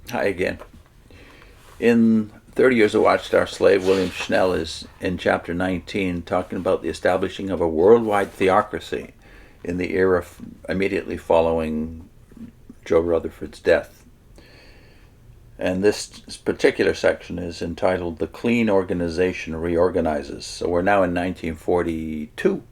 Hi again. In 30 Years of Watchtower Slave, William Schnell is in chapter 19 talking about the establishing of a worldwide theocracy in the era immediately following Joe Rutherford's death. And this particular section is entitled The Clean Organization Reorganizes. So we're now in 1942.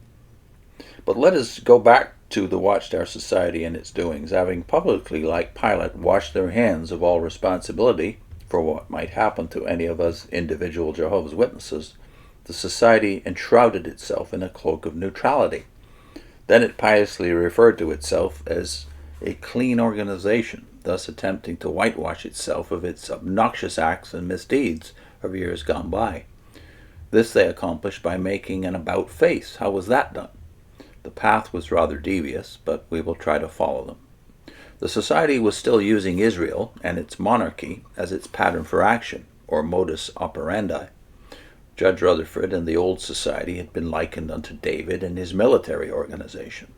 But let us go back to the Watchtower Society and its doings, having publicly, like Pilate, washed their hands of all responsibility for what might happen to any of us individual Jehovah's Witnesses. The Society enshrouded itself in a cloak of neutrality. Then it piously referred to itself as a clean organization, thus attempting to whitewash itself of its obnoxious acts and misdeeds of years gone by. This they accomplished by making an about face. How was that done? The path was rather devious, but we will try to follow them. The Society was still using Israel and its monarchy as its pattern for action, or modus operandi. Judge Rutherford and the old Society had been likened unto David and his military organization.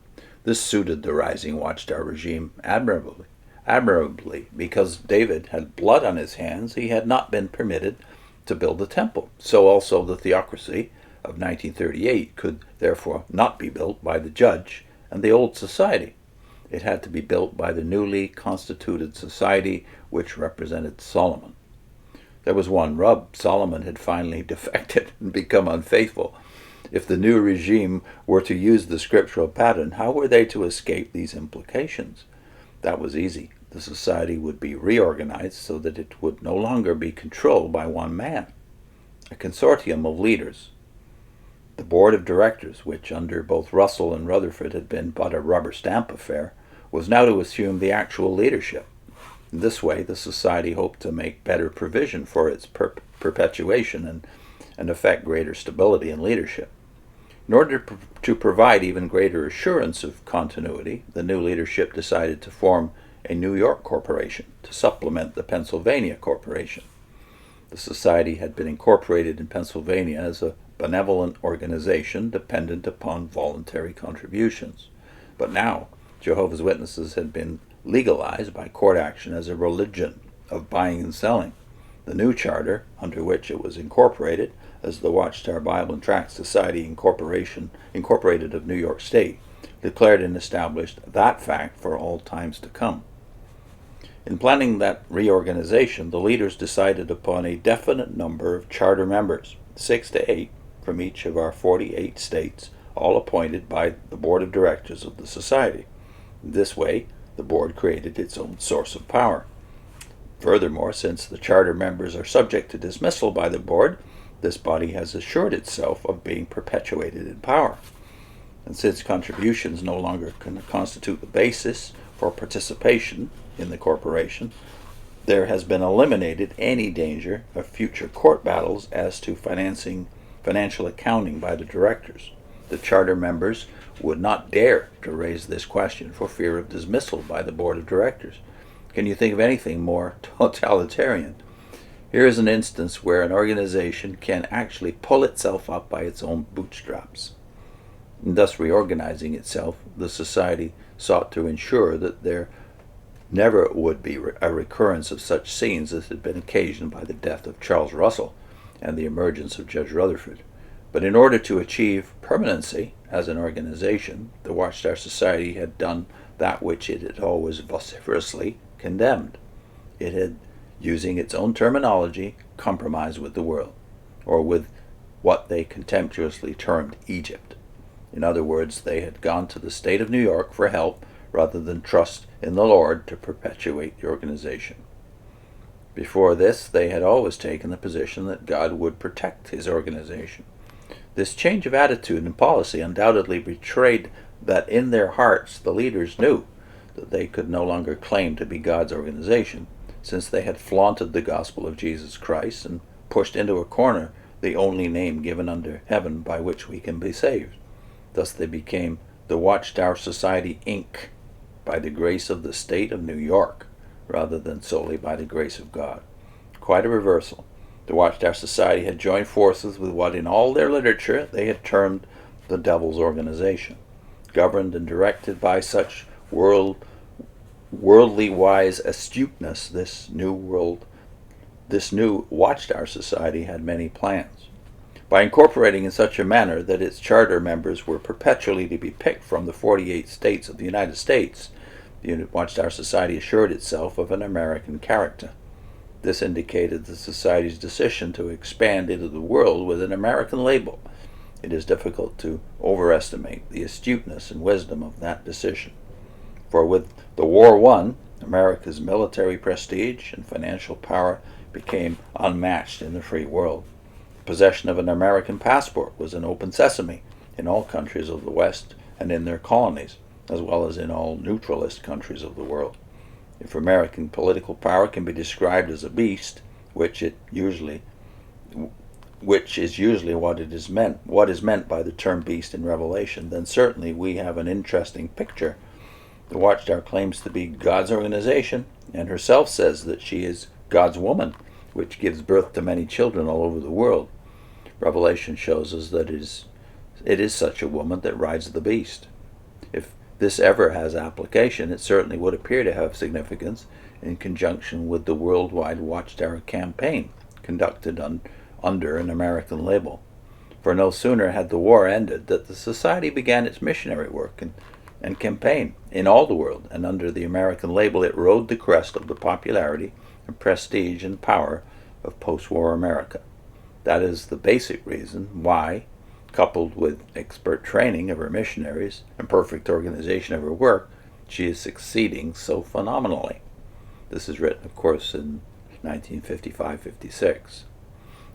This suited the rising Watchtower regime admirably, because David had blood on his hands. He had not been permitted to build a temple. So also the theocracy of 1938 could therefore not be built by the judge and the old Society. It had to be built by the newly constituted Society, which represented Solomon. There was one rub. Solomon had finally defected and become unfaithful. If the new regime were to use the scriptural pattern, how were they to escape these implications? That was easy. The Society would be reorganized so that it would no longer be controlled by one man. A consortium of leaders. The board of directors, which under both Russell and Rutherford had been but a rubber stamp affair, was now to assume the actual leadership. In this way, the Society hoped to make better provision for its perpetuation and effect greater stability in leadership. In order to provide even greater assurance of continuity, the new leadership decided to form a New York corporation to supplement the Pennsylvania corporation. The Society had been incorporated in Pennsylvania as a benevolent organization dependent upon voluntary contributions. But now, Jehovah's Witnesses had been legalized by court action as a religion of buying and selling. The new charter, under which it was incorporated as the Watchtower Bible and Tract Society Incorporated of New York State, declared and established that fact for all times to come. In planning that reorganization, the leaders decided upon a definite number of charter members, 6 to 8 from each of our 48 states, all appointed by the board of directors of the Society. In this way, the board created its own source of power. Furthermore, since the charter members are subject to dismissal by the board, this body has assured itself of being perpetuated in power. And since contributions no longer can constitute the basis for participation in the corporation, there has been eliminated any danger of future court battles as to financial accounting by the directors. The charter members would not dare to raise this question for fear of dismissal by the board of directors. Can you think of anything more totalitarian? Here is an instance where an organization can actually pull itself up by its own bootstraps. In thus reorganizing itself, the Society sought to ensure that there never would be a recurrence of such scenes as had been occasioned by the death of Charles Russell and the emergence of Judge Rutherford. But in order to achieve permanency as an organization, the Watchtower Society had done that which it had always vociferously condemned. It had, using its own terminology, compromised with the world, or with what they contemptuously termed Egypt. In other words, they had gone to the state of New York for help rather than trust in the Lord to perpetuate the organization. Before this, they had always taken the position that God would protect his organization. This change of attitude and policy undoubtedly betrayed that in their hearts the leaders knew that they could no longer claim to be God's organization, since they had flaunted the gospel of Jesus Christ and pushed into a corner the only name given under heaven by which we can be saved. Thus they became the Watchtower Society, Inc., by the grace of the state of New York, rather than solely by the grace of God. Quite a reversal. The Watchtower Society had joined forces with what in all their literature they had termed the devil's organization. Governed and directed by such worldly wise astuteness, this new Watchtower Society had many plans. By incorporating in such a manner that its charter members were perpetually to be picked from the 48 states of the United States, the Watchtower Society assured itself of an American character. This indicated the Society's decision to expand into the world with an American label. It is difficult to overestimate the astuteness and wisdom of that decision. For with the war won, America's military prestige and financial power became unmatched in the free world. Possession of an American passport was an open sesame in all countries of the West and in their colonies, as well as in all neutralist countries of the world. If American political power can be described as a beast, which is usually what is meant by the term beast in Revelation, then certainly we have an interesting picture. The Watchtower claims to be God's organization, and herself says that she is God's woman, which gives birth to many children all over the world. Revelation shows us that it is such a woman that rides the beast. If this ever has application, it certainly would appear to have significance in conjunction with the worldwide Watchtower campaign conducted under an American label. For no sooner had the war ended that the Society began its missionary work and campaign in all the world, and under the American label it rode the crest of the popularity and prestige and power of post-war America. That is the basic reason why, coupled with expert training of her missionaries and perfect organization of her work, she is succeeding so phenomenally. This is written, of course, in 1955-56.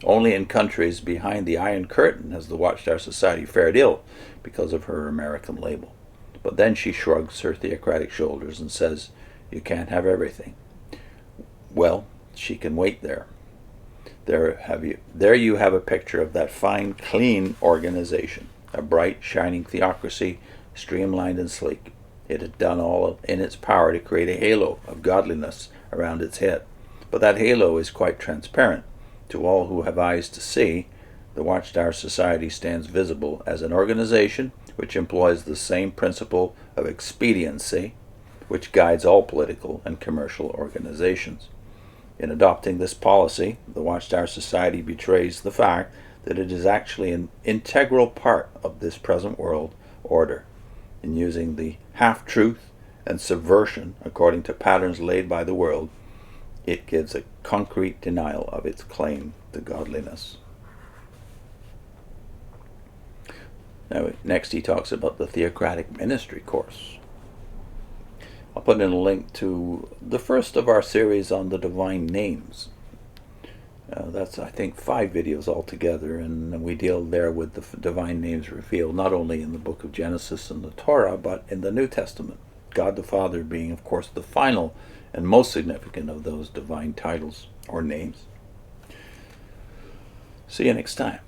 Only in countries behind the Iron Curtain has the Watchtower Society fared ill because of her American label. But then she shrugs her theocratic shoulders and says, "You can't have everything." Well, she can wait there. There you have a picture of that fine, clean organization, a bright, shining theocracy, streamlined and sleek. It had done all in its power to create a halo of godliness around its head. But that halo is quite transparent. To all who have eyes to see, the Watchtower Society stands visible as an organization which employs the same principle of expediency which guides all political and commercial organizations. In adopting this policy, the Watchtower Society betrays the fact that it is actually an integral part of this present world order. In using the half-truth and subversion according to patterns laid by the world, it gives a concrete denial of its claim to godliness. Now, next he talks about the Theocratic ministry course. I'll put in a link to the first of our series on the divine names. That's, I think, 5 videos altogether, and we deal there with the divine names revealed not only in the book of Genesis and the Torah, but in the New Testament. God the Father being, of course, the final and most significant of those divine titles or names. See you next time.